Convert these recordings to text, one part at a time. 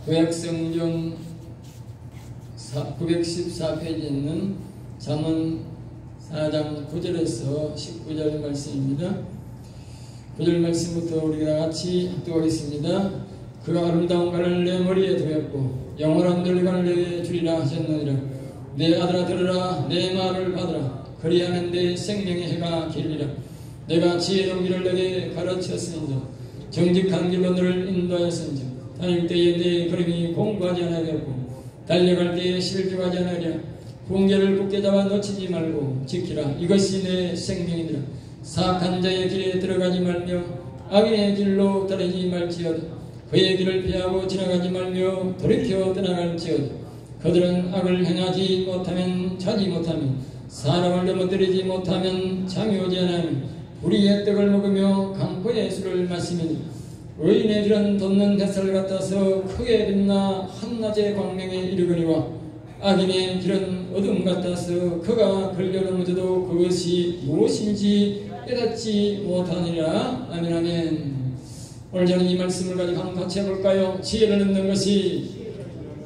구약성경 914페이지에 있는 잠언 4장 9절에서 19절 말씀입니다. 9절 말씀부터 우리가 같이 합독하겠습니다. 그가 아름다운 가를 내 머리에 두었고 영원한 늙은을 내게 주리라 하셨느니라. 내 아들아 들으라, 내 말을 받으라. 그리하는 내 생명의 해가 길리라. 내가 지혜로운 길을 내게 가르쳤으니라. 정직한 길로 너를 인도하였으니라. 다닐 때에 내 걸음이 공부하지 않으려고 달려갈 때에 실족하지 않으려. 훈계를 굳게 잡아 놓치지 말고 지키라. 이것이 내 생명이니라. 사악한 자의 길에 들어가지 말며 악인의 길로 따르지 말지어다. 그의 길을 피하고 지나가지 말며 돌이켜 떠나갈지어다. 그들은 악을 행하지 못하면 자지 못하며 사람을 넘어뜨리지 못하면 잠이 오지 않으며 불의의 떡을 먹으며 강포의 술을 마시며 의인의 길은 돋는 햇살 같아서 크게 빛나 한낮의 광명에 이르거니와 악인의 길은 어둠 같아서 그가 걸려 넘어져도 그것이 무엇인지 깨닫지 못하니라. 아멘. 아멘. 오늘 저는 이 말씀을 가지고 한번 같이 해볼까요? 지혜를 얻는 것이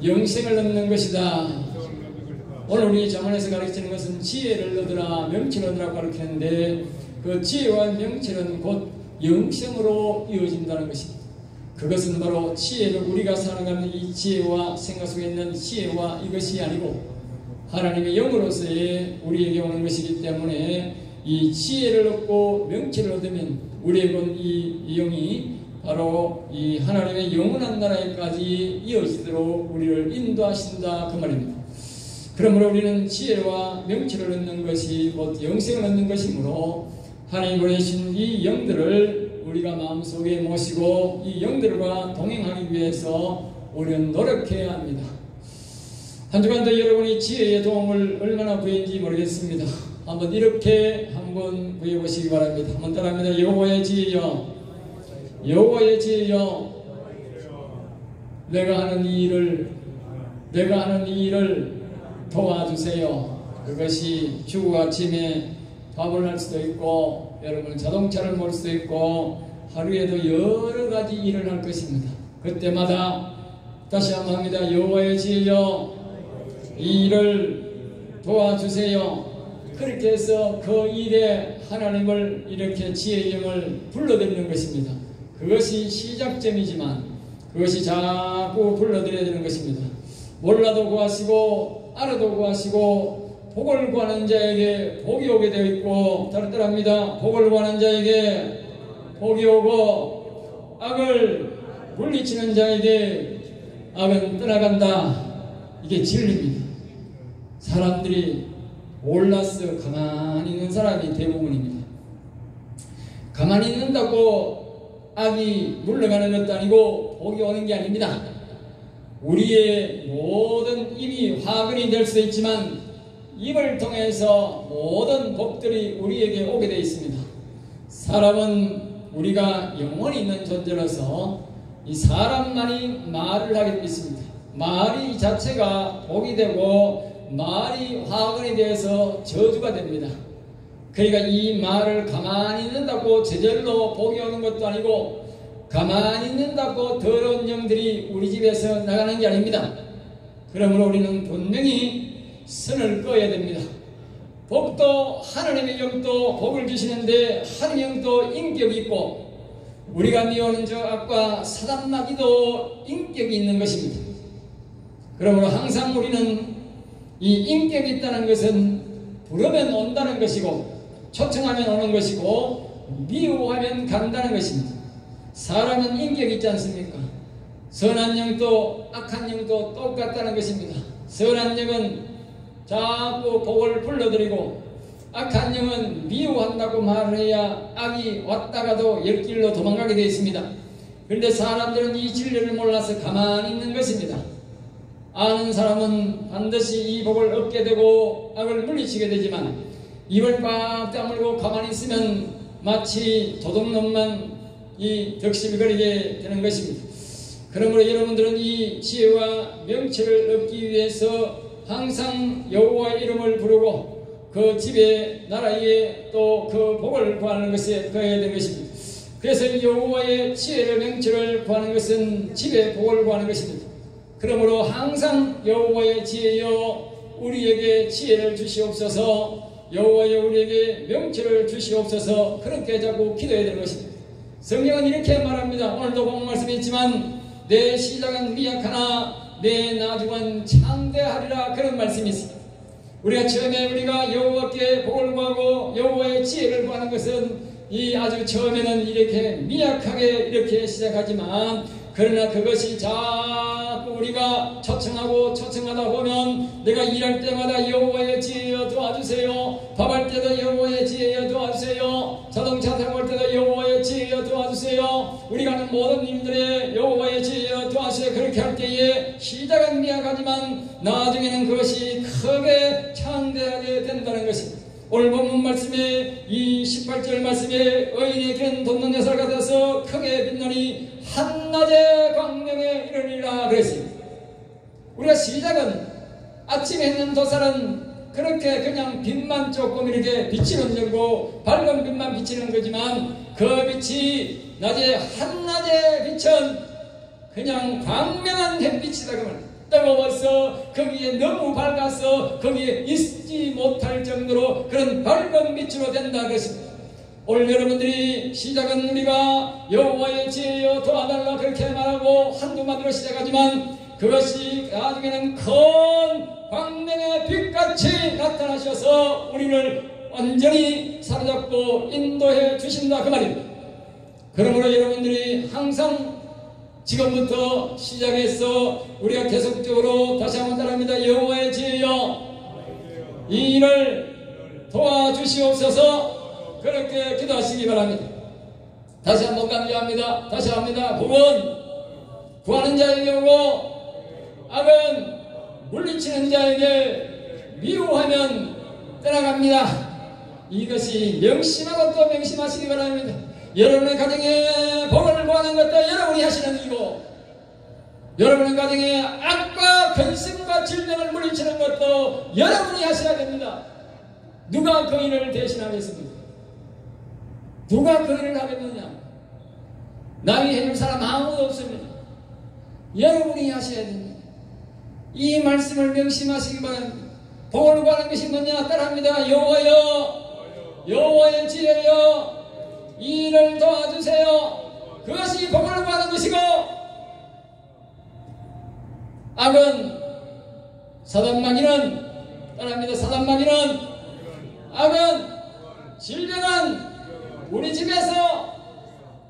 영생을 얻는 것이다. 오늘 우리 잠언에서 가르치는 것은 지혜를 얻으라, 명철을 얻으라 가르치는데 그 지혜와 명철은 곧 영생으로 이어진다는 것입니다. 그것은 바로 지혜를 우리가 살아가는 이 지혜와 생각 속에 있는 지혜와 이것이 아니고 하나님의 영으로서의 우리에게 오는 것이기 때문에 이 지혜를 얻고 명철을 얻으면 우리에게 온 이 영이 바로 이 하나님의 영원한 나라에까지 이어지도록 우리를 인도하신다 그 말입니다. 그러므로 우리는 지혜와 명철을 얻는 것이 곧 영생을 얻는 것이므로 하나님 보내신 이 영들을 우리가 마음속에 모시고 이 영들과 동행하기 위해서 우리는 노력해야 합니다. 한 주간도 여러분이 지혜의 도움을 얼마나 구했는지 모르겠습니다. 한번 이렇게 한번 구해보시기 바랍니다. 한번 따라합니다. 여호와의 지혜여, 여호와의 지혜여, 내가 하는 이 일을 도와주세요. 그것이 주고 아침에 밥을 할 수도 있고 여러분 자동차를 몰 수도 있고 하루에도 여러 가지 일을 할 것입니다. 그때마다 다시 한번 합니다. 여호와의 지혜여, 이 일을 도와주세요. 그렇게 해서 그 일에 하나님을 이렇게 지혜의 영을 불러드리는 것입니다. 그것이 시작점이지만 그것이 자꾸 불러드려야 되는 것입니다. 몰라도 구하시고 알아도 구하시고 복을 구하는 자에게 복이 오게 되어 있고 따뜻합니다. 복을 구하는 자에게 복이 오고 악을 물리치는 자에게 악은 떠나간다. 이게 진리입니다. 사람들이 몰라서 가만히 있는 사람이 대부분입니다. 가만히 있는다고 악이 물러가는 것도 아니고 복이 오는 게 아닙니다. 우리의 모든 입이 화근이 될 수도 있지만 입을 통해서 모든 복들이 우리에게 오게 되어 있습니다. 사람은 우리가 영혼이 있는 존재라서 이 사람만이 말을 하게 되어 있습니다. 말이 자체가 복이 되고 말이 화근이 되어서 저주가 됩니다. 그러니까 이 말을 가만히 있는다고 제절로 복이 오는 것도 아니고 가만히 있는다고 더러운 영들이 우리 집에서 나가는 게 아닙니다. 그러므로 우리는 분명히 선을 꺼야 됩니다. 복도 하나님의 영도 복을 주시는데 하나님의 영도 인격이 있고 우리가 미워하는 저 악과 사단마귀도 인격이 있는 것입니다. 그러므로 항상 우리는 이 인격이 있다는 것은 부르면 온다는 것이고 초청하면 오는 것이고 미워하면 간다는 것입니다. 사람은 인격이 있지 않습니까? 선한 영도 악한 영도 똑같다는 것입니다. 선한 영은 자꾸 복을 불러들이고 악한 영은 미워한다고 말을 해야 악이 왔다가도 옆길로 도망가게 되어 있습니다. 그런데 사람들은 이 진리를 몰라서 가만히 있는 것입니다. 아는 사람은 반드시 이 복을 얻게 되고 악을 물리치게 되지만 입을 꽉 다물고 가만히 있으면 마치 도둑놈만 이 덕실거리게 되는 것입니다. 그러므로 여러분들은 이 지혜와 명철을 얻기 위해서 항상 여호와의 이름을 부르고 그 집에 나라에 또 그 복을 구하는 것에 거해야 되는 것입니다. 그래서 여호와의 지혜를 명철을 구하는 것은 집에 복을 구하는 것입니다. 그러므로 항상 여호와의 지혜여 우리에게 지혜를 주시옵소서, 여호와여 우리에게 명철을 주시옵소서, 그렇게 자꾸 기도해야 되는 것입니다. 성경은 이렇게 말합니다. 오늘도 본 말씀이 있지만 내 시작은 미약하나 내 나중은 창대하리라, 그런 말씀이 있습니다. 우리가 처음에 우리가 여호와께 복을 구하고 여호와의 지혜를 구하는 것은 이 아주 처음에는 이렇게 미약하게 이렇게 시작하지만, 그러나 그것이 자꾸 우리가 초청하다 보면 내가 일할 때마다 여호와의 지혜여 도와주세요, 밥할 때도 여호와의 지혜여 도와주세요, 자동차 타고 올 때도 여호와의 지혜여 도와주세요, 우리가 하는 모든 일들에 여호와의 지혜여 도와주세요. 그렇게 할 때에 시작은 미약하지만 나중에는 그것이 크게 창대하게 된다는 것입니다. 오늘 본문 말씀에 이 18절 말씀에 의인의 길은 돋는 햇살 같아서 크게 빛나니 한낮의 광명에 이르리라 그랬습니다. 우리가 시작은 아침에 있는 도살은 그렇게 그냥 빛만 조금 이렇게 비치는 정도, 밝은 빛만 비치는 거지만 그 빛이 낮에 한낮의 빛은 그냥 광명한 햇빛이다 그 말입니다. 뜨거워서 거기에 너무 밝아서 거기에 있지 못할 정도로 그런 밝은 빛으로 된다 그랬습니다. 오늘 여러분들이 시작은 우리가 여호와의 지혜여 도와달라 그렇게 말하고 한두 마디로 시작하지만 그것이 나중에는 큰 광명의 빛같이 나타나셔서 우리를 완전히 사로잡고 인도해 주신다 그 말입니다. 그러므로 여러분들이 항상 지금부터 시작해서 우리가 계속적으로 다시 한번 따라합니다. 여호와의 지혜여 이 일을 도와주시옵소서, 그렇게 기도하시기 바랍니다. 다시 한번 강조합니다. 다시 합니다. 복은 구하는 자에게 오고 악은 물리치는 자에게 미워하면 떠나갑니다. 이것이 명심하고 또 명심하시기 바랍니다. 여러분의 가정에 복을 구하는 것도 여러분이 하시는 일이고, 여러분의 가정에 악과 근심과 질병을 물리치는 것도 여러분이 하셔야 됩니다. 누가 그 일을 대신하겠습니까? 누가 그 일을 하겠느냐? 남이 해줄 사람 아무도 없습니다. 여러분이 하셔야 됩니다. 이 말씀을 명심하시기 바랍니다. 복을 구하는 것이 뭐냐? 따라합니다. 여호와여 여호와의 지혜여 이 일을 도와주세요. 그것이 복을 구하는 것이고, 악은 사단마귀는 따라합니다. 사단마귀는 악은 질병은 우리 집에서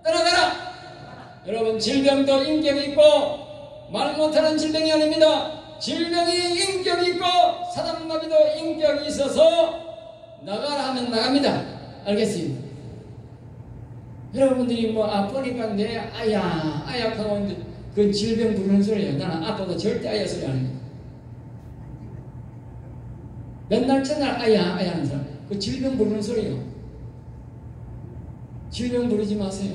떠나가라. 여러분, 질병도 인격이 있고 말 못하는 질병이 아닙니다. 질병이 인격이 있고 사단마귀도 인격이 있어서 나가라 하면 나갑니다. 알겠습니다. 여러분들이 뭐 아프니까 내 아야 하고 있는데 그건 질병 부르는 소리예요. 나는 아파도 절대 아야 소리 안 합니다. 맨날 첫날 아야 하는 사람, 그 질병 부르는 소리예요. 질병 부르지 마세요.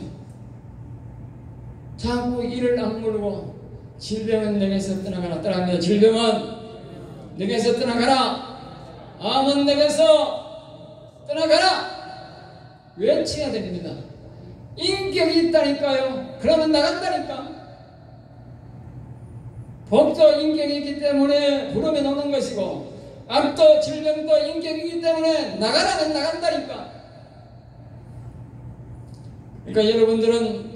자꾸 이를 악물고 질병은 내게서 떠나가라. 따라합니다. 질병은 내게서 떠나가라. 암은 내게서 떠나가라. 외쳐야 됩니다. 인격이 있다니까요. 그러면 나간다니까. 복도 인격이 있기 때문에 부르면 오는 것이고, 악도 질병도 인격이기 때문에 나가라면 나간다니까. 그러니까 여러분들은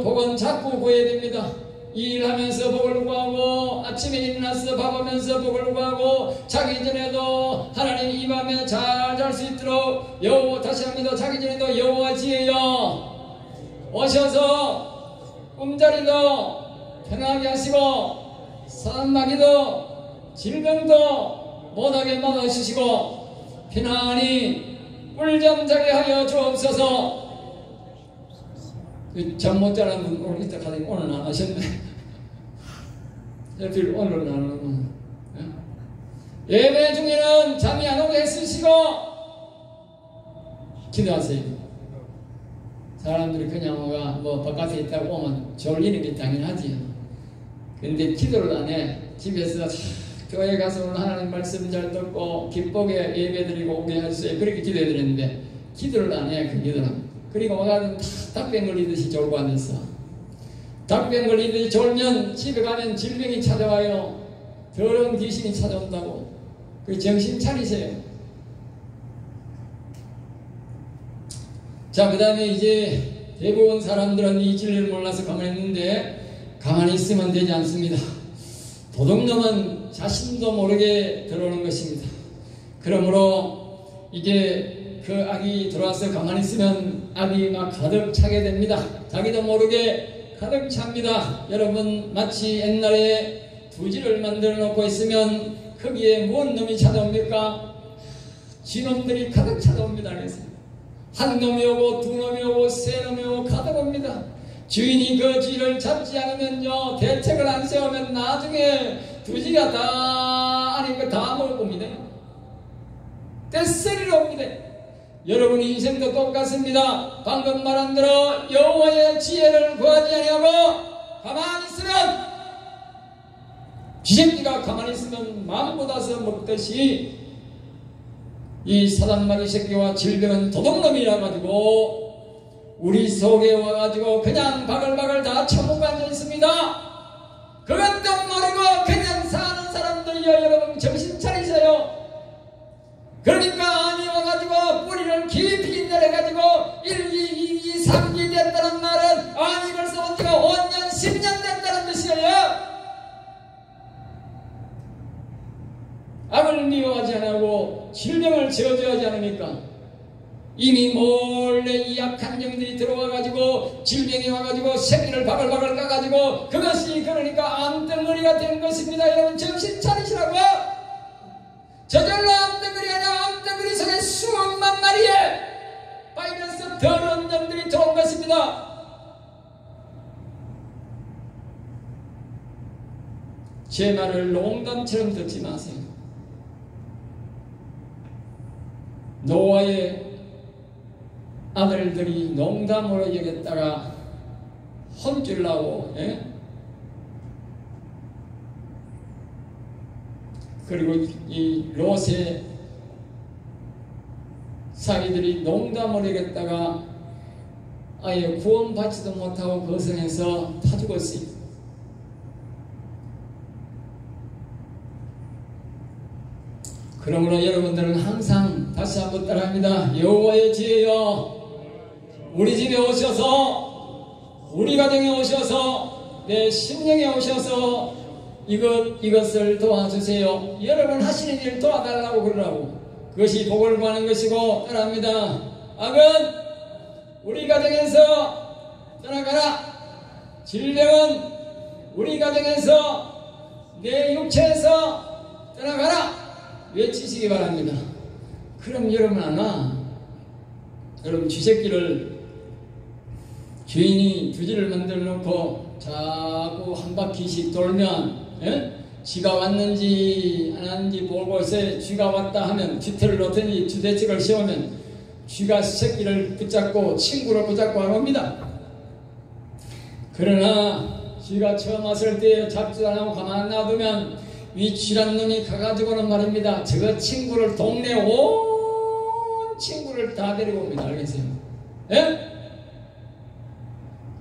복은 자꾸 구해야 됩니다. 일하면서 복을 구하고, 아침에 일어나서 밥하면서 복을 구하고, 자기 전에도 하나님 임하며 잘 잘 수 있도록 다시 합니다. 자기 전에도 여호와 지혜여 오셔서 꿈자리도 편하게 하시고, 사단마귀도 질병도 못하게 막아주시고, 편안히 꿀잠 자게 하여 주옵소서. 잠 못 자는 분 오늘 이따 가더니 오늘 안 하셨네. 여러분 오늘은 안 하는 예배 중에는 잠이 안 오게 해주시고 기도하세요. 사람들이 그냥 뭐 바깥에 있다고 오면 졸리는 게 당연하지요. 근데 기도를 안 해. 집에서 교회 가서 오늘 하나님 말씀 잘 듣고 기쁘게 예배 드리고 오게 해주세요. 그렇게 기도해 드렸는데 기도를 안 해. 그 기도는. 그리고 오늘은 답변 걸리듯이 졸고 앉아서 당병 걸리듯이 졸면 집에 가면 질병이 찾아와요. 더러운 귀신이 찾아온다고. 그 정신 차리세요. 자, 그 다음에 이제 대부분 사람들은 이 진리를 몰라서 가만히 있는데 가만히 있으면 되지 않습니다. 도둑놈은 자신도 모르게 들어오는 것입니다. 그러므로 이게 그 악이 들어와서 가만히 있으면 악이 막 가득 차게 됩니다. 자기도 모르게 가득 찹니다. 여러분, 마치 옛날에 부지를 만들어 놓고 있으면 거기에 무슨 놈이 찾아옵니까? 쥐놈들이 가득 찾아옵니다. 그래서 한 놈이 오고 두 놈이 오고 세 놈이 오고 가득 옵니다. 주인이 그 쥐를 잡지 않으면요, 대책을 안 세우면 나중에 두 쥐가 다 아니까 다 먹을 겁니다. 떼쓰리로 옵니다. 여러분 인생도 똑같습니다. 방금 말한 대로 여호와의 지혜를 구하지 아니하고 가만히 있으면, 쥐새끼가 가만히 있으면 마음보다서 먹듯이 이 사단마귀 새끼와 질병은 도둑놈이라 가지고 우리 속에 와가지고 그냥 바글바글 다 처먹고 앉아 있습니다. 그것도 모르고 그냥 사는 사람들이요. 여러분 정신 차리세요. 그러니까 아니 와가지고 뿌리를 깊이 내려가지고 1, 2, 2, 3기 됐다는 말은 아니 벌써 온 지가 5년, 10년 됐다는 뜻이에요. 악을 미워하지 않고 질병을 저주하지 않으니까 이미 몰래 이 악한 영들이 들어와가지고 질병이 와가지고 새끼를 바글바글 까가지고 그것이 그러니까 암덩어리가 된 것입니다. 여러분 정신 차리시라고. 저절로 암덩어리 아니야. 암덩어리 속에 수억만 마리의 바이러스 더러운 영들이 들어온 것입니다. 제 말을 농담처럼 듣지 마세요. 노아의 아들들이 농담으로 여겼다가 혼쭐나고, 그리고 이 롯의 사위들이 농담으로 여겼다가 아예 구원받지도 못하고 거성에서 다 죽었어요. 그러므로 여러분들은 항상 다시 한번 따라합니다. 여호와의 지혜여, 우리 집에 오셔서, 우리 가정에 오셔서, 내 심령에 오셔서 이것을 도와주세요. 여러분 하시는 일 도와달라고 그러라고. 그것이 복을 구하는 것이고. 따라합니다. 악은 우리 가정에서 떠나가라. 질병은 우리 가정에서, 내 육체에서 떠나가라. 외치시기 바랍니다. 그럼 여러분 아마 여러분 쥐새끼를 주인이 두지를 만들어 놓고 자꾸 한 바퀴씩 돌면 쥐가 왔는지 안 왔는지 보고 있어요. 쥐가 왔다 하면 뒤틀을 놓더니 주대책을 세우면 쥐가 새끼를 붙잡고 친구를 붙잡고 안 옵니다. 그러나 쥐가 처음 왔을 때 잡지도 안 하고 가만 놔두면 이 쥐란 놈이 가가지고는 말입니다. 저 친구를 동네 온 친구를 다 데리고 옵니다. 알겠어요? 예?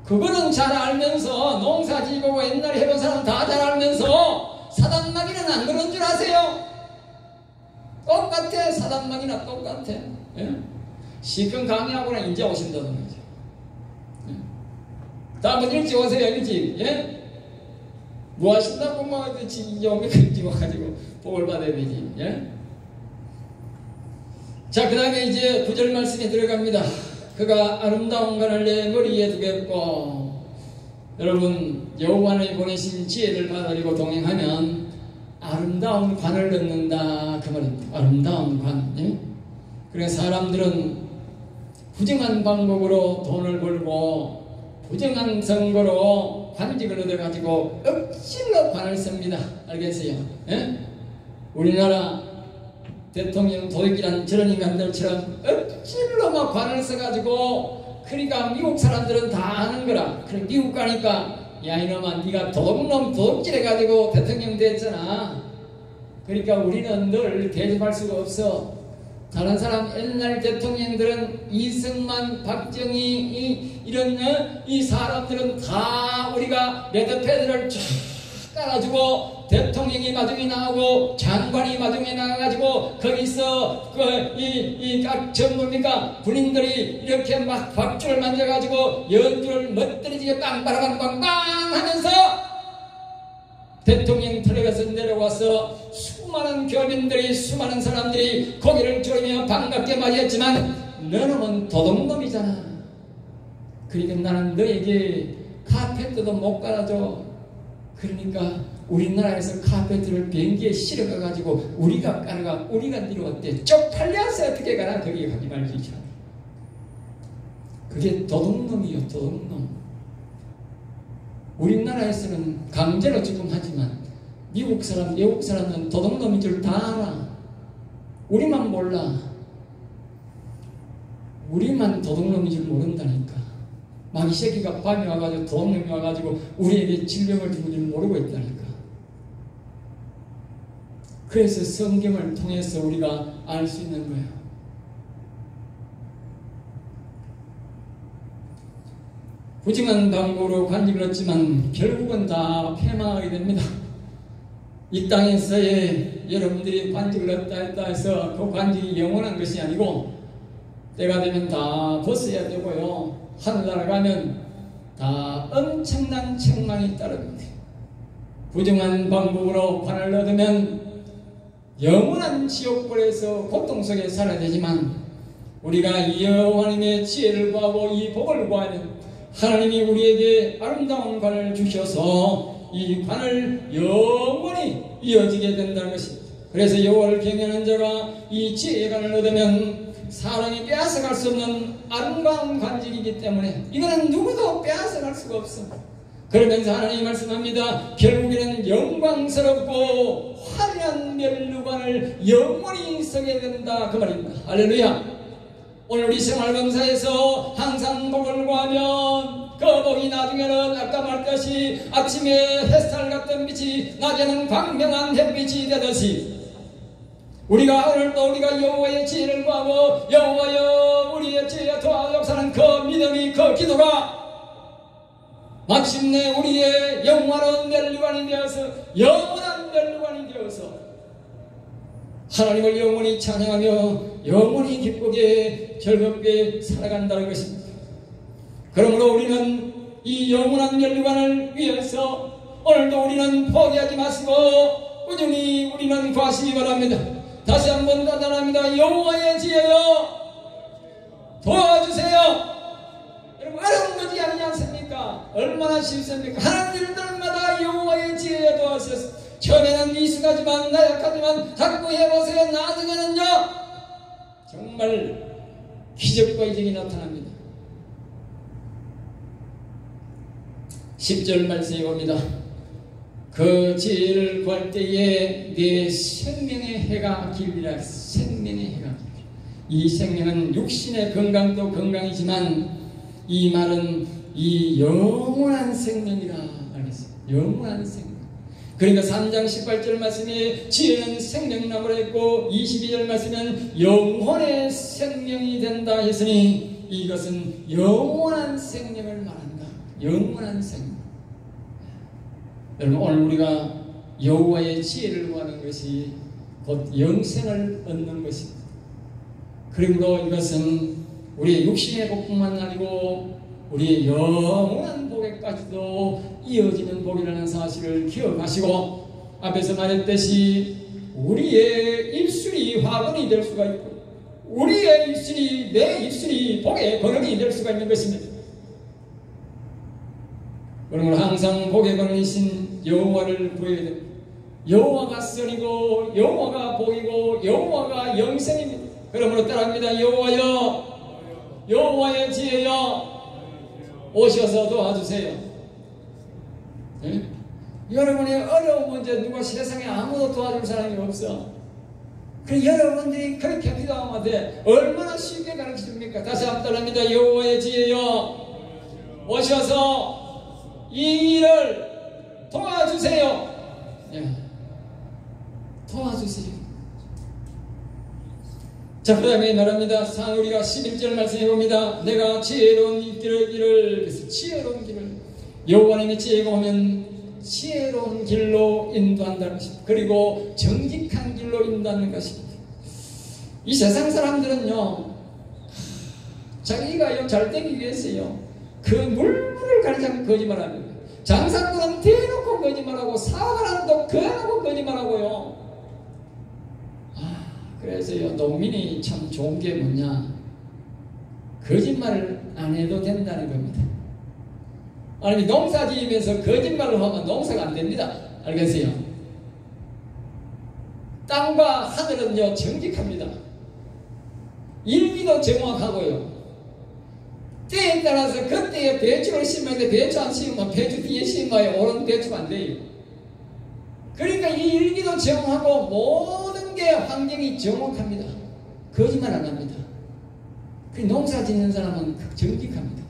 그거는 잘 알면서 농사 지고 옛날에 해본 사람 다 잘 알면서 사단마귀는 안 그런 줄 아세요? 똑같아. 사단마귀나 똑같아. 예? 시큰 강의하고는 이제 오신다는 거죠. 예? 다음은 일찍 오세요. 일찍. 예? 뭐 하신다고 뭐 이제 오면 일찍 와가지고 복을 받아야 되지. 예? 자, 그 다음에 이제 9절 말씀에 들어갑니다. 그가 아름다운 관을 내 머리에 두겠고. 여러분 여호와는 보내신 지혜를 받아들이고 동행하면 아름다운 관을 얻는다 그 말입니다. 아름다운 관. 예? 그래서 사람들은 부정한 방법으로 돈을 벌고 부정한 선거로 관직을 얻어가지고 억지로 관을 씁니다. 알겠어요? 예? 우리나라 대통령 도둑이란 저런 인간들처럼 억지로 막 관을 써가지고, 그러니까 미국 사람들은 다 아는 거라. 그래 미국 가니까 야 이놈아 네가 도둑놈 도둑질 해가지고 대통령 됐잖아. 그러니까 우리는 늘 대접할 수가 없어. 다른 사람 옛날 대통령들은 이승만, 박정희 이런 이 사람들은 다 우리가 레드패드를 쫙 깔아주고 대통령이 마중에 나오고 장관이 마중에 나가가지고 거기서 각 전부입니까 군인들이 이렇게 막 박주를 만져가지고 연주를 멋들이지게 빵빠라빵빵빵 하면서 대통령 트럭에서 내려와서 수많은 교민들이 수많은 사람들이 고개를 조이며 반갑게 맞이했지만 너는 도둑놈이잖아. 그러니까 나는 너에게 카페트도 못 깔아줘. 그러니까 우리나라에서 카페트를 비행기에 실어가가지고 우리가 깔아가 우리가 내려왔대. 쪽팔려서 어떻게 가나 거기 가지 말지. 그게 도둑놈이요, 도둑놈. 우리나라에서는 강제로 지금 하지만 미국 사람, 외국 사람은 도둑놈인 줄 다 알아. 우리만 몰라. 우리만 도둑놈인 줄 모른다니까. 막 이 새끼가 밤에 와가지고 도둑놈이 와가지고 우리에게 질병을 주는 줄 모르고 있다니까. 그래서 성경을 통해서 우리가 알 수 있는 거예요. 부정한 방법으로 관직을 얻지만 결국은 다 패망하게 됩니다. 이 땅에서의 여러분들이 관직을 얻다 했다 해서 그 관직이 영원한 것이 아니고 때가 되면 다 벗어야 되고요. 하늘나라 가면 다 엄청난 책망이 따릅니다. 부정한 방법으로 관을 얻으면 영원한 지옥불에서 고통 속에 살아야 되지만 우리가 여호와님의 지혜를 구하고 이 복을 구하면 하나님이 우리에게 아름다운 관을 주셔서 이 관을 영원히 이어지게 된다는 것입니다. 그래서 여호와를 경외하는 자가 이 지혜의 관을 얻으면 사람이 빼앗아갈 수 없는 아름다운 관직이기 때문에 이거는 누구도 빼앗아갈 수가 없어. 그러면서 하나님이 말씀합니다. 결국에는 영광스럽고 화려한 면류관을 영원히 서게 된다 그 말입니다. 할렐루야. 오늘 우리 생활봉사에서 항상 복을 구하면 그 복이 나중에는 아까 말했듯이 아침에 햇살 같은 빛이 낮에는 광명한 햇빛이 되듯이 우리가 오늘도 우리가 여호와의 지혜를 구하고 여호와여 우리의 지혜에 도와주옵소서 그 믿음이 그 기도가 마침내 우리의 영원한 면류관이 되어서 영원한 면류관이 되어서 하나님을 영원히 찬양하며 영원히 기쁘게 즐겁게 살아간다는 것입니다. 그러므로 우리는 이 영원한 면류관을 위해서 오늘도 우리는 포기하지 마시고 꾸준히 우리는 구하시기 바랍니다. 다시 한번 단단합니다. 여호와의 지혜여 도와주세요. 여러분 어려운 것이 아니지 않습니까? 얼마나 쉽습니까? 하는 일들마다 여호와의 지혜여 도와주셔서 처음에는 미숙하지만 나약하지만 자꾸 해보세요. 나중에는요 정말 기적과 이적이 나타납니다. 10절 말씀해 봅니다. 그 지혜를 구할 때에 내 생명의 해가 길리라. 생명의 해가 길리라. 이 생명은 육신의 건강도 건강이지만 이 말은 이 영원한 생명이라 말했어요. 영원한 생명. 그러니까 3장 18절 말씀에 지혜는 생명나무라 했고 22절 말씀은 영혼의 생명이 된다 했으니 이것은 영원한 생명을 말한다. 영원한 생명. 여러분 오늘 우리가 여호와의 지혜를 구하는 것이 곧 영생을 얻는 것입니다. 그러므로 이것은 우리의 육신의 복뿐만 아니고 우리의 영원한 복에까지도 이어지는 복이라는 사실을 기억하시고 앞에서 말했듯이 우리의 입술이 화근이 될 수가 있고 우리의 입술이 내 입술이 복의 거름이 될 수가 있는 것입니다. 그러므로 항상 복의 거름이신 여호와를 구해야 됩니다. 여호와가 선이고 여호와가 복이고 여호와가 영생입니다. 그러므로 따라합니다. 여호와여 여호와의 지혜여 오셔서 도와주세요. 네? 여러분의 어려운 문제 누가 세상에 아무도 도와줄 사람이 없어. 그래 여러분들이 그렇게 기도하면 돼. 얼마나 쉽게 가르쳐줍니까? 다시 한번 따라합니다. 여호와의 지혜여 오셔서 이 일을 도와주세요. 네. 도와주세요. 자, 그 다음에 말합니다. 우리가 11절 말씀해 봅니다. 내가 지혜로운 길을 그래서 지혜로운 길을 여호와 하나님의 지혜가 오면 지혜로운 길로 인도한다는 것입니다. 그리고 정직한 길로 인도하는 것입니다. 이 세상 사람들은요, 자기가요 잘되기 위해서요 그 물물을 가리지 거짓말합니다. 장사꾼은 대놓고 거짓말하고 사업하는도 대놓고 거짓말하고요. 그래서요 농민이 참 좋은 게 뭐냐, 거짓말을 안 해도 된다는 겁니다. 아니 농사 지으면서 거짓말을 하면 농사가 안 됩니다. 알겠어요? 땅과 하늘은요 정직합니다. 일기도 정확하고요. 때에 따라서 그때에 배추를 심어야 돼. 배추 안 심으면 배추 뒤에 심어야 옳은 배추가 안 돼요. 그러니까 이 일기도 정확하고 모든 게 환경이 정확합니다. 거짓말 안 합니다. 그 농사 짓는 사람은 정직합니다.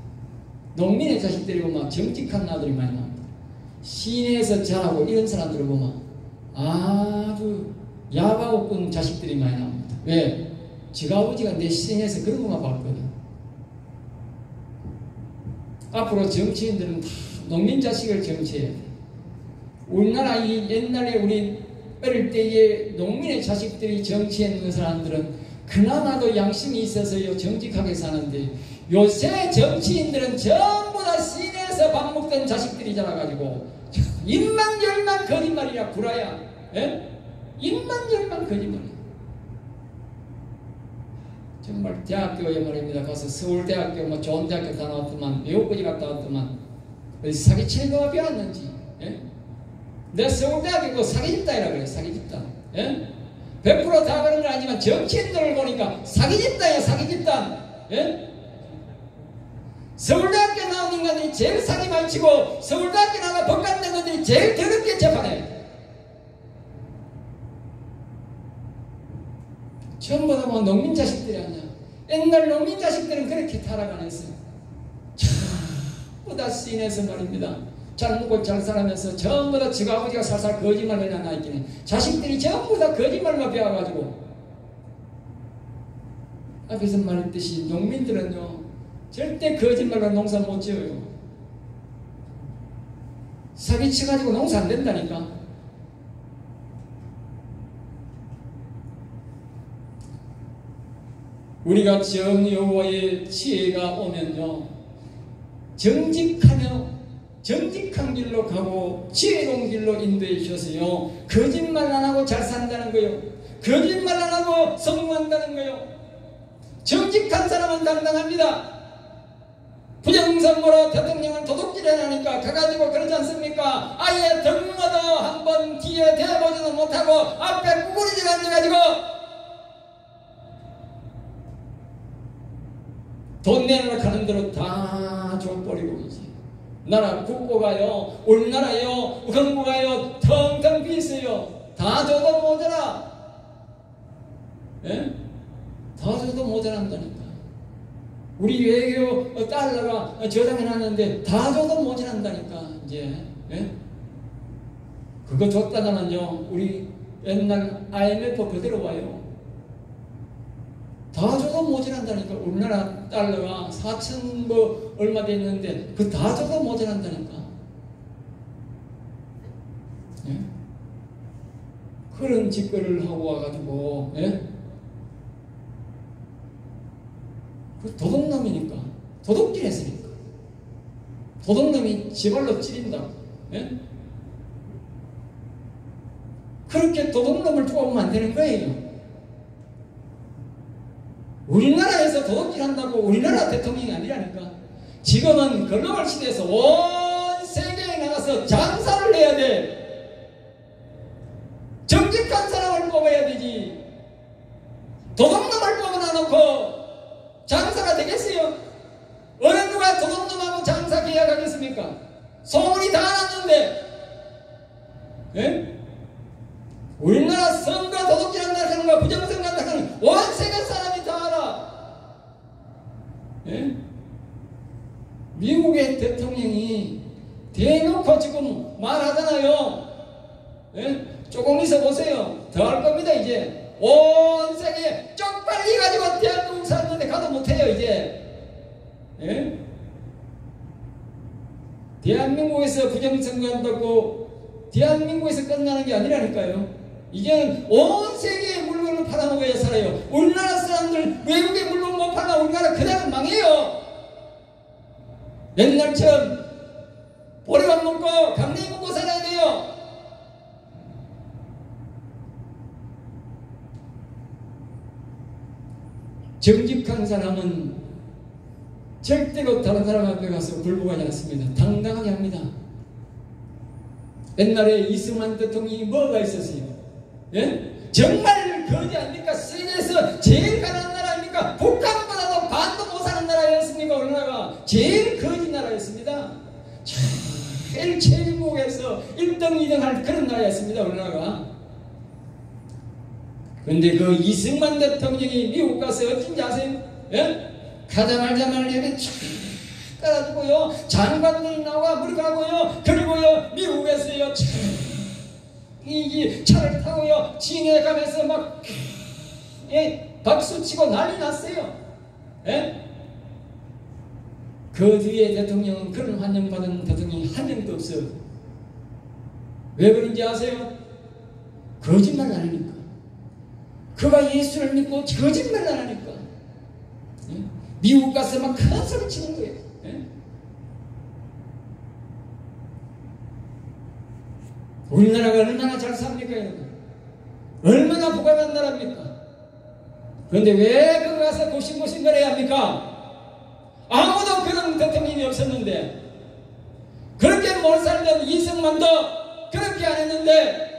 농민의 자식들이 보면 정직한 아들이 많이 나옵니다. 시내에서 자라고 이런 사람들을 보면 아주 야바오꾼 자식들이 많이 나옵니다. 왜? 지가 아버지가 내 시내에서 그런 것만 봤거든. 앞으로 정치인들은 다 농민 자식을 정치해야 돼. 우리나라 이 옛날에 우리 어릴 때의 농민의 자식들이 정치했는 사람들은 그나마도 양심이 있어서요 정직하게 사는데, 요새 정치인들은 전부 다 시내에서 밥 먹던 자식들이 자라가지고 입만 열만 거짓말이야. 구라야. 예? 입만 열만 거짓말이야. 정말 대학교에 말입니다. 가서 서울대학교 뭐 좋은 대학교 다 나왔더만 외국까지 갔다 왔더만 어디 사기치는 거가 배웠는지. 예? 내 서울대학교 그 사기집단이라 그래. 사기집단. 예? 100% 다 그런 건 아니지만 정치인들을 보니까 사기집단이야. 사기집단. 예? 서울대학교 나온 인간들이 제일 사기 많이 치고 서울대학교 나와 법관 된 것들이 제일 더럽게 재판해. 전부 다 뭐 농민 자식들이 아니야. 옛날 농민 자식들은 그렇게 타락 안 했어요. 전부 다 시내에서 말입니다. 잘 먹고 잘 살아면서 전부 다 지가 아버지가 살살 거짓말을 해놔 있긴 해. 자식들이 전부 다 거짓말만 배워가지고. 앞에서 말했듯이 농민들은요 절대 거짓말로 농사 못 지어요. 사기쳐가지고 농사 안 된다니까. 우리가 정 여호와의 지혜가 오면요 정직하며 정직한 길로 가고 지혜로운 길로 인도해 주셔서요 거짓말 안 하고 잘 산다는 거예요. 거짓말 안 하고 성공한다는 거예요. 정직한 사람은 당당합니다. 부정선거로 대통령을 도둑질을 하니까 가가지고 그러지 않습니까? 아예 덕마도 한번 뒤에 대보지도 못하고 앞에 구부리질 앉아가지고 돈 내놓으러 가는 대로 다 줘버리고 이제 나라 국고가요, 우리나라요, 건국가요 텅텅 비있어요. 다 줘도 모자라. 예? 다 줘도 모자란다니까. 우리 외교 달러가 저장해놨는데 다 줘도 모자란다니까. 이제 예? 그거 줬다가는요 우리 옛날 IMF 그대로 와요. 다 줘도 모자란다니까. 우리나라 달러가 4천 뭐 얼마 됐는데 그 다 줘도 모자란다니까. 예? 그런 짓거리를 하고 와가지고 예? 그 도둑놈이니까. 도둑질 했으니까. 도둑놈이 지발로 찌린다. 예? 그렇게 도둑놈을 뽑으면 안 되는 거예요. 우리나라에서 도둑질한다고 우리나라 대통령이 아니라니까. 지금은 글로벌 시대에서 온 세계에 나가서 장사를 해야 돼. 정직한 사람을 뽑아야 되지. 도둑놈을 뽑아놔놓고 장사가 되겠어요? 어느 누가 도둑놈하고 장사 계약하겠습니까? 소문이 다 났는데. 예? 우리나라 선거 도둑질한다 하는 거, 부정선거한다 하는 거 온 세계 사람이 다 알아. 예? 미국의 대통령이 대놓고 지금 말하잖아요. 예? 조금 있어 보세요. 더 할 겁니다 이제. 온 세계 쪽팔리 가지고 대한민국 사람들한테 가도 못해요 이제. 예? 대한민국에서 부정선거한다고 대한민국에서 끝나는 게 아니라니까요. 이제는 온 세계의 물건을 팔아먹어야 살아요. 우리나라 사람들 외국의 물건 못 팔아 우리나라 그냥 망해요. 옛날처럼 보리밥 먹고 강냉이 먹고 살아야 돼요. 정직한 사람은 절대로 다른 사람 앞에 가서 굴복하지 않습니다. 당당하게 합니다. 옛날에 이승만 대통령이 뭐가 있었어요? 예? 정말 거지 아닙니까? 세계에서 제일 가난한 나라 아닙니까? 북한보다도 반도 못 사는 나라였습니까? 우리나라가 제일 거지 나라였습니다. 제일 최고에서 1등 2등 할 그런 나라였습니다. 우리나라가. 그런데 그 이승만 대통령이 미국 가서 어쩐지 아세요? 예? 가자마자 말년에 쫙 깔아주고요. 장관들이 나와 물가고요. 그리고요 미국에서요 이 차를 타고요 진해 가면서 막 예, 박수치고 난리 났어요. 예? 그 뒤에 대통령은 그런 환영받은 대통령이 한 명도 없어요. 왜 그런지 아세요? 거짓말 안 하니까. 그가 예수를 믿고 거짓말 안 하니까. 예? 미국 가서 막 큰 소리 치는 거예요. 예? 우리나라가 얼마나 잘 삽니까, 여러분? 얼마나 부강한 나라입니까? 그런데 왜 그거 가서 고싱고싱 거려야 합니까? 아무도 그런 대통령이 없었는데, 그렇게 못 살던 이승만도 그렇게 안 했는데,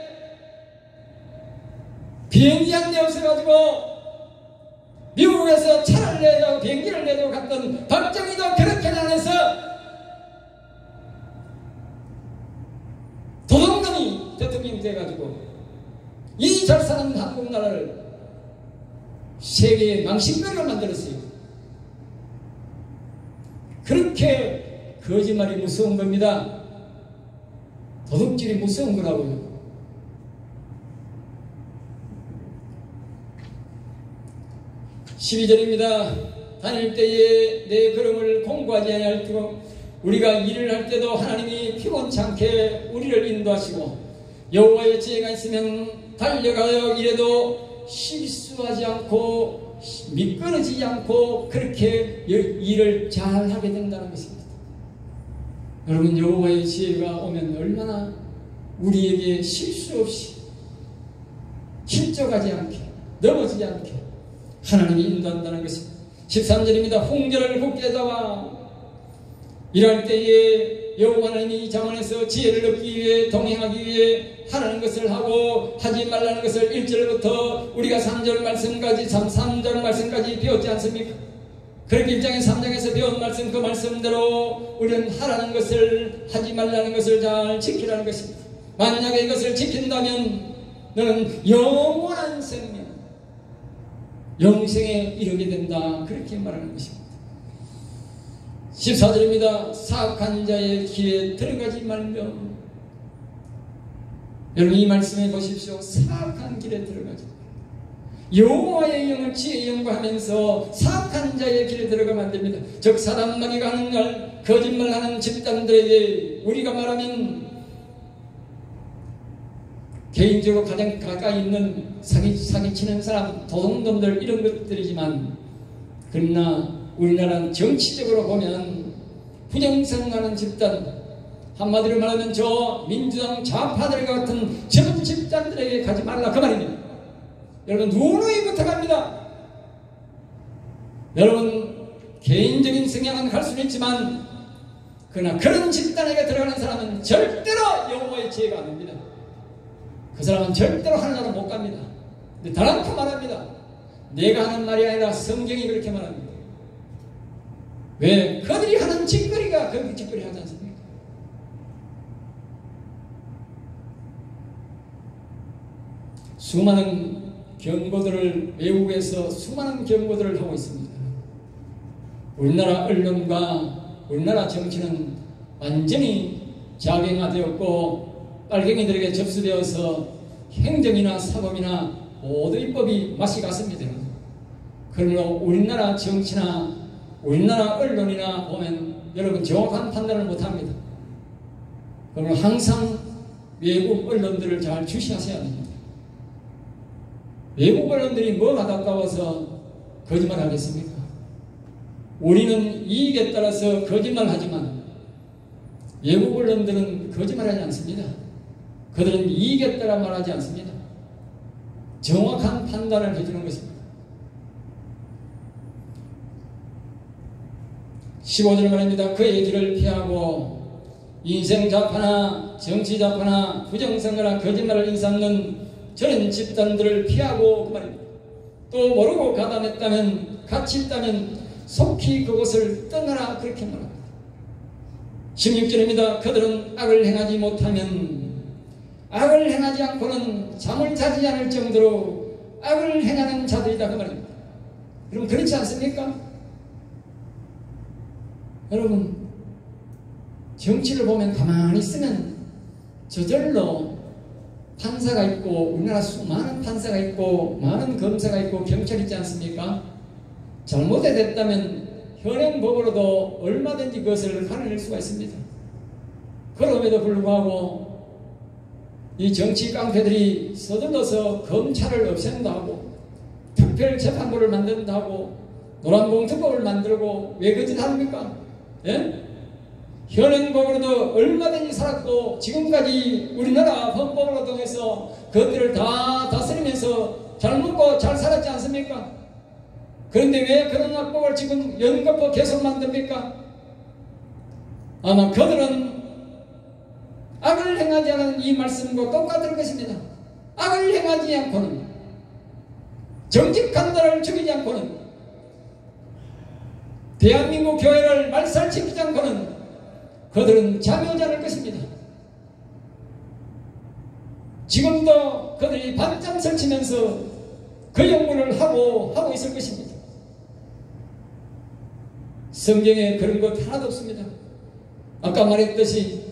비행기 한 대 없어가지고 미국에서 차를 내고 비행기를 내고 갔던 박정희도 그렇게 안 해서 도둑놈이 대통령이 돼가지고 이 잘 사는 한국 나라를 세계의 망신거리로 만들었어요. 그렇게 거짓말이 무서운 겁니다. 도둑질이 무서운 거라고요. 12절입니다. 다닐 때에 내 걸음을 공부하지 아니할지고 우리가 일을 할 때도 하나님이 피곤치 않게 우리를 인도하시고 여호와의 지혜가 있으면 달려가여 일해도 실수하지 않고 미끄러지지 않고 그렇게 일을 잘 하게 된다는 것입니다. 여러분, 여호와의 지혜가 오면 얼마나 우리에게 실수 없이 실족하지 않게 넘어지지 않게 하나님이 인도한다는 것입니다. 13절입니다. 홍절을 굳게 잡아 일할 때에 여호와 하나님이 자문에서 지혜를 얻기 위해 동행하기 위해 하라는 것을 하고 하지 말라는 것을 1절부터 우리가 3절 말씀까지 3절 말씀까지 배웠지 않습니까? 그렇게 1장에 3장에서 배운 말씀 그 말씀대로 우리는 하라는 것을 하지 말라는 것을 잘 지키라는 것입니다. 만약에 이것을 지킨다면 너는 영원한 생명 영생에 이르게 된다. 그렇게 말하는 것입니다. 14절입니다. 사악한 자의 길에 들어가지 말며. 여러분, 이 말씀에 보십시오. 사악한 길에 들어가지 말며 여호와의 영을 지혜의 영과 하면서 사악한 자의 길에 들어가면 안 됩니다. 즉 사단마귀가 하는 날 거짓말하는 집단들에게 우리가 말하면 개인적으로 가장 가까이 있는 사기치는 사람, 도둑놈들 이런 것들이지만 그러나 우리나라는 정치적으로 보면 부정선거하는 집단, 한마디로 말하면 저 민주당 좌파들 같은 저 집단들에게 가지 말라 그 말입니다. 여러분, 누누이부터 갑니다. 여러분, 개인적인 성향은 갈 수는 있지만 그러나 그런 집단에게 들어가는 사람은 절대로 여호와의 지혜가 안 옵니다. 그 사람은 절대로 하늘나라 못 갑니다. 근데 다른 거 말합니다. 내가 하는 말이 아니라 성경이 그렇게 말합니다. 왜? 그들이 하는 짓거리가 그 짓거리 하지 않습니까? 수많은 경고들을 외국에서 수많은 경고들을 하고 있습니다. 우리나라 언론과 우리나라 정치는 완전히 자경화되었고 빨갱이들에게 접수되어서 행정이나 사법이나 모두 입법이 맛이 갔습니다. 그러므로 우리나라 정치나 우리나라 언론이나 보면 여러분 정확한 판단을 못합니다. 그러므로 항상 외국 언론들을 잘 주시하셔야 됩니다. 외국 언론들이 뭐가 가까워서 거짓말 하겠습니까? 우리는 이익에 따라서 거짓말 하지만 외국 언론들은 거짓말하지 않습니다. 그들은 이익에 따라 말하지 않습니다. 정확한 판단을 해주는 것입니다. 15절 말입니다. 그의 길을 피하고 인생 좌파나 정치 좌파나 부정선거나 거짓말을 일삼는 저런 집단들을 피하고 그 말입니다. 또 모르고 가담했다면 같이 있다면 속히 그곳을 떠나라 그렇게 말합니다. 16절입니다. 그들은 악을 행하지 못하면 악을 행하지 않고는 잠을 자지 않을 정도로 악을 행하는 자들이다 그 말입니다. 그럼 그렇지 않습니까? 여러분 정치를 보면 가만히 있으면 저절로 판사가 있고 우리나라 수많은 판사가 있고 많은 검사가 있고 경찰이 있지 않습니까? 잘못됐다면 현행 법으로도 얼마든지 그것을 가려낼 수가 있습니다. 그럼에도 불구하고 이 정치 깡패들이 서둘러서 검찰을 없앤다 하고 특별재판부를 만든다 하고 노란봉투법을 만들고 왜 그짓 합니까? 예? 현행법으로도 얼마든지 살았고 지금까지 우리나라 헌법으로 통해서 그것들을 다 다스리면서 잘 먹고 잘 살았지 않습니까? 그런데 왜 그런 악법을 지금 연거푸 계속 만듭니까? 아마 그들은 악을 행하지 않은 이 말씀과 똑같을 것입니다. 악을 행하지 않고는 정직한 자를 죽이지 않고는 대한민국 교회를 말살시키지 않고는 그들은 잠이 오지 않을 것입니다. 지금도 그들이 밤잠 설치면서 그 연구를 하고 있을 것입니다. 성경에 그런 것 하나도 없습니다. 아까 말했듯이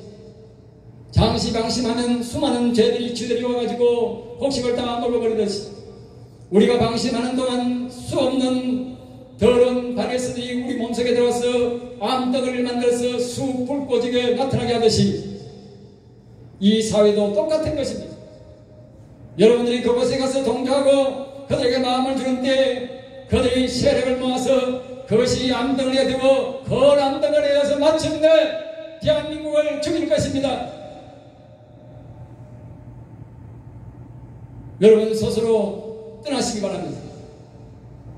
장시방심하면 수많은 죄들이 쥐들이 와가지고 곡식을 다 먹어버리듯이 우리가 방심하는 동안 수 없는 더러운 바이러스들이 우리 몸속에 들어와서 암덩어리를 만들어서 수 불꽃지게 나타나게 하듯이 이 사회도 똑같은 것입니다. 여러분들이 그곳에 가서 동조하고 그들에게 마음을 주는 때 그들이 세력을 모아서 그것이 암덩어리가 되고 그 암덩어리에 가서 마침내 대한민국을 죽일 것입니다. 여러분 스스로 떠나시기 바랍니다.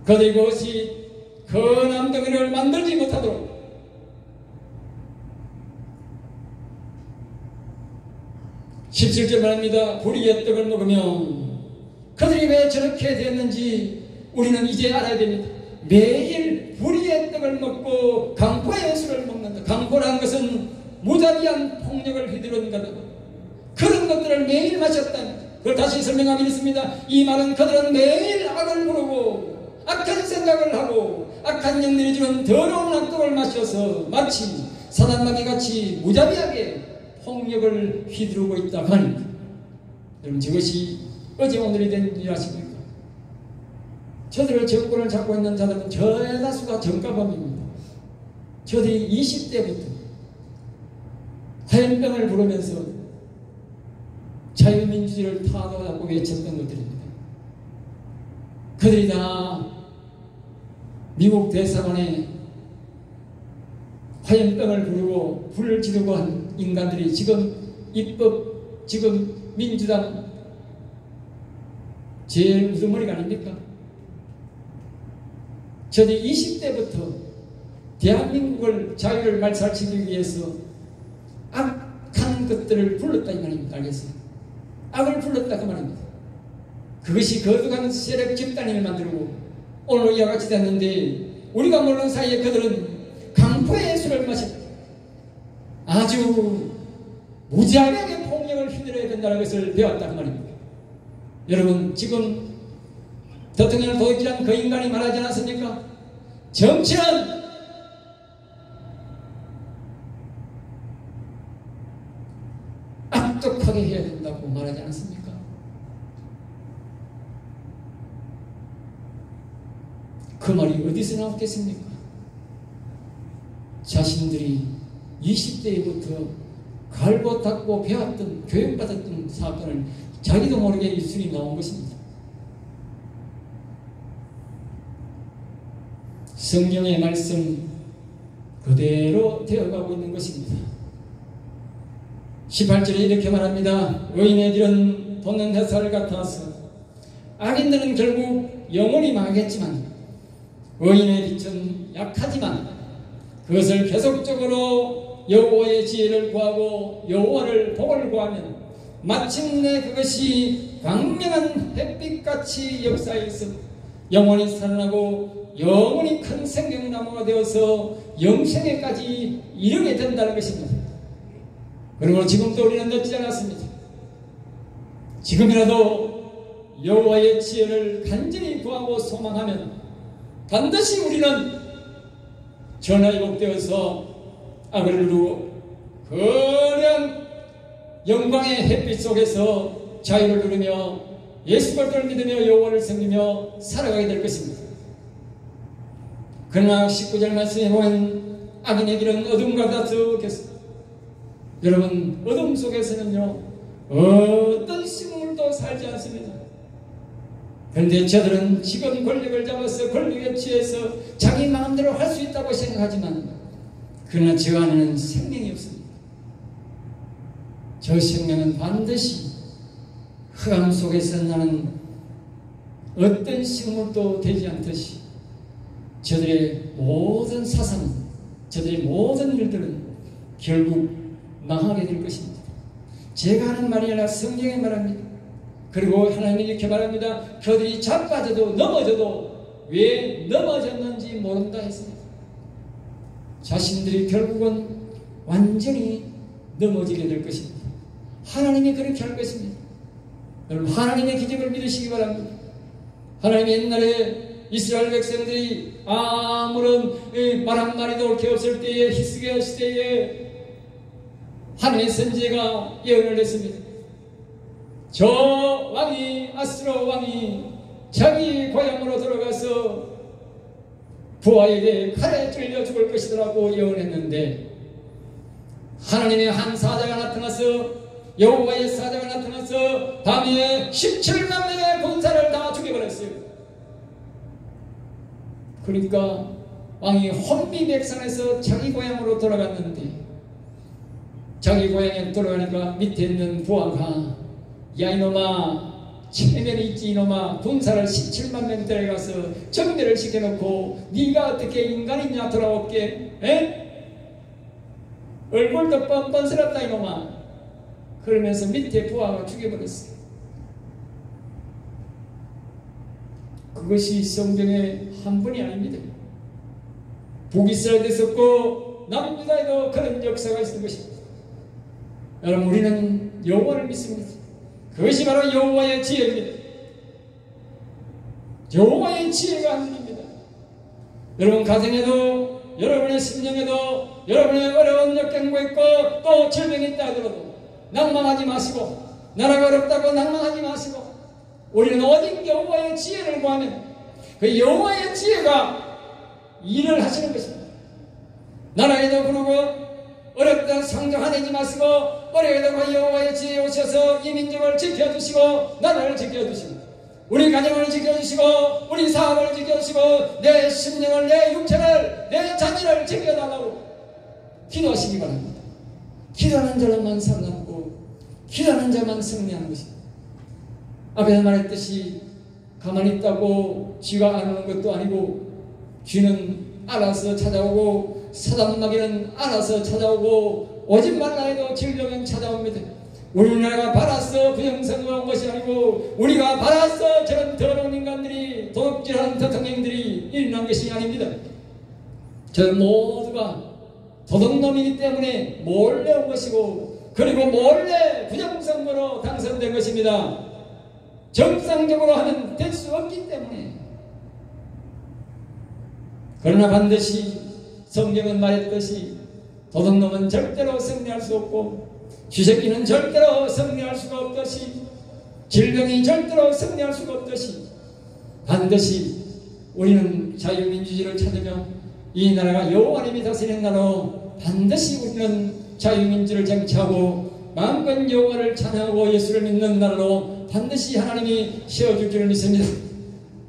그들이 그것이 그 암덩어리를 만들지 못하도록 (17절) 말합니다. 불의의 떡을 먹으면 그들이 왜 저렇게 됐는지 우리는 이제 알아야 됩니다. 매일 불의의 떡을 먹고 강포의 술을 먹는다. 강포라는 것은 무자비한 폭력을 휘두르는 거다. 그런 것들을 매일 마셨다. 그걸 다시 설명하면 있습니다. 이 말은 그들은 매일 악을 부르고 악한 생각을 하고 악한 영들이 주는 더러운 악독을 마셔서 마치 사단마귀같이 무자비하게 폭력을 휘두르고 있다고 하니까 여러분 저것이 어제 오늘이 된 일 아십니까? 저들을 정권을 잡고 있는 자들은 대다수가 정가범입니다. 저들이 20대부터 화염병을 부르면서 자유민주주의를 타도하고 외쳤던 것들입니다. 그들이 다 미국 대사관에 화염병을 부르고 불을 지르고 한 인간들이 지금 입법, 지금 민주당 제일 우두머리가 아닙니까? 저들이 20대부터 대한민국을 자유를 말살시키기 위해서 악한 것들을 불렀다 이 말입니다. 알겠어요? 악을 불렀다 그 말입니다. 그것이 거듭하는 세력 집단을 만들고 오늘 이와 같이 됐는데 우리가 모르는 사이에 그들은 강포의 술을 마셨다. 아주 무지하게 폭력을 휘둘러야 된다는 것을 배웠다 그 말입니다. 여러분 지금 대통령을 도둑질한 그 인간이 말하지 않았습니까? 정치는 악독하게 해야 된다고 말하지 않았습니까? 그 말이 어디서 나왔겠습니까? 자신들이 20대부터 갈고 닦고 배웠던 교육받았던 사건을 자기도 모르게 입술이 나온 것입니다. 성경의 말씀 그대로 되어가고 있는 것입니다. 18절에 이렇게 말합니다. 의인의 길은 돋는 햇살 같아서 악인들은 결국 영원히 망하겠지만 의인의 빛은 약하지만 그것을 계속적으로 여호와의 지혜를 구하고 여호와를 복을 구하면 마침내 그것이 광명한 햇빛같이 역사에서 영원히 살아나고 영원히 큰 생명나무가 되어서 영생에까지 이르게 된다는 것입니다. 그러므로 지금도 우리는 늦지 않았습니다. 지금이라도 여호와의 지혜를 간절히 구하고 소망하면 반드시 우리는 전화위복되어서 악을 누르고 거대한 영광의 햇빛 속에서 자유를 누리며 예수 그리스도를 믿으며 여호와를 섬기며 살아가게 될 것입니다. 그러나 19절 말씀에 보면 악인의 길은 어둠과 같으겠습니다. 여러분, 어둠 속에서는요 어떤 식물도 살지 않습니다. 그런데 저들은 지금 권력을 잡아서 권력에 취해서 자기 마음대로 할 수 있다고 생각하지만 그러나 저 안에는 생명이 없습니다. 저 생명은 반드시 흑암 속에서 나는 어떤 식물도 되지 않듯이 저들의 모든 사상, 저들의 모든 일들은 결국 망하게 될 것입니다. 제가 하는 말이 아니라 성경에 말합니다. 그리고 하나님이 이렇게 말합니다. 그들이 자빠져도 넘어져도 왜 넘어졌는지 모른다 했습니다. 자신들이 결국은 완전히 넘어지게 될 것입니다. 하나님이 그렇게 할 것입니다. 여러분, 하나님의 기적을 믿으시기 바랍니다. 하나님이 옛날에 이스라엘 백성들이 아무런 말 한마디도 옳게 없을 때에 히스기야 시대에 하나님의 선지자가 예언을 했습니다. 저 왕이 아수르 왕이 자기 고향으로 들어가서 부하에게 칼에 찔려 죽을 것이라고 예언했는데 하나님의 한 사자가 나타나서 여호와의 사자가 나타나서 밤에 17만 명의 군사를 다 죽여버렸어요. 그러니까 왕이 혼비백산해서 자기 고향으로 돌아갔는데 자기 고향에 돌아가니까 밑에 있는 부하가 야 이놈아 체면이 있지 이놈아 군사를 17만 명 데려가서 정멸을 시켜놓고 네가 어떻게 인간이냐 돌아올게 에? 얼굴도 뻔뻔스럽다 이놈아. 그러면서 밑에 부하가 죽여버렸어요. 그것이 성경의 한 분이 아닙니다. 북이스라엘도 있었고 남유다에도 그런 역사가 있는 것입니다. 여러분, 우리는 여호와를 믿습니다. 그것이 바로 여호와의 지혜입니다. 여호와의 지혜가 하나님입니다. 여러분 가정에도 여러분의 심령에도 여러분의 어려운 역경고 있고 또 질병이 있다 하더라도 낭망하지 마시고 나라가 어렵다고 낭망하지 마시고 우리는 오직 여호와의 지혜를 구하면 그 여호와의 지혜가 일을 하시는 것입니다. 나라에도 부르고 어렵다 상정하내지 마시고 어려워도 여호와의 지혜에 오셔서 이 민족을 지켜주시고 나라를 지켜주시고 우리 가정을 지켜주시고 우리 사업을 지켜주시고 내 심령을 내 육체를 내 자녀를 지켜달라고 기도하시기 바랍니다. 기도하는 자만 살아남고 기도하는 자만 승리하는 것입니다. 앞에서 말했듯이 가만히 있다고 쥐가 안 오는 것도 아니고 쥐는 알아서 찾아오고 사단마귀는 알아서 찾아오고 오지 말라 해도 질병은 찾아옵니다. 우리나라가 바라서 부정선거가 온 것이 아니고 우리가 바라서 저런 더러운 인간들이 도둑질하는 대통령들이 일어난 것이 아닙니다. 저 모두가 도둑놈이기 때문에 몰래 온 것이고 그리고 몰래 부정선거로 당선된 것입니다. 정상적으로 하면 될 수 없기 때문에. 그러나 반드시 성경은 말했듯이 도둑놈은 절대로 승리할 수 없고 쥐새끼는 절대로 승리할 수가 없듯이 질병이 절대로 승리할 수가 없듯이 반드시 우리는 자유민주주의를 찾으며 이 나라가 여호와님이 다스리는 나라로 반드시 우리는 자유민주를 쟁취하고 마음껏 여호와를 찬양하고 예수를 믿는 나라로 반드시 하나님이 세워줄 줄을 믿습니다.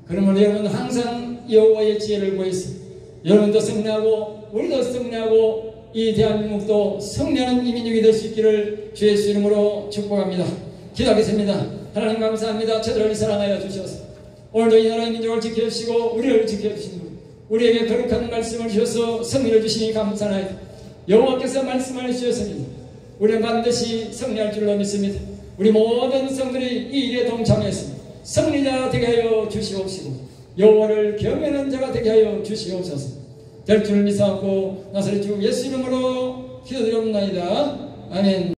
그러므로 여러분 항상 여호와의 지혜를 구해서 여러분도 승리하고 우리도 승리하고 이 대한민국도 승리하는 이민족이 될 수 있기를 주의 예수 이름으로 축복합니다. 기도하겠습니다. 하나님 감사합니다. 저들을 사랑하여 주셔서 오늘도 이 나라의 민족을 지켜주시고 우리를 지켜주시는 우리에게 거룩한 말씀을 주셔서 승리를 주시니 감사하나이다. 여호와께서 말씀을 주셨으니 우리는 반드시 승리할 줄로 믿습니다. 우리 모든 성들이 이 일에 동참해서 승리자 되게 하여 주시옵시고 여호와를 경외하는 자가 되게 하여 주시옵소서. 될 줄 믿사옵고 나사렛 주 예수 이름으로 기도드리옵나이다. 아멘.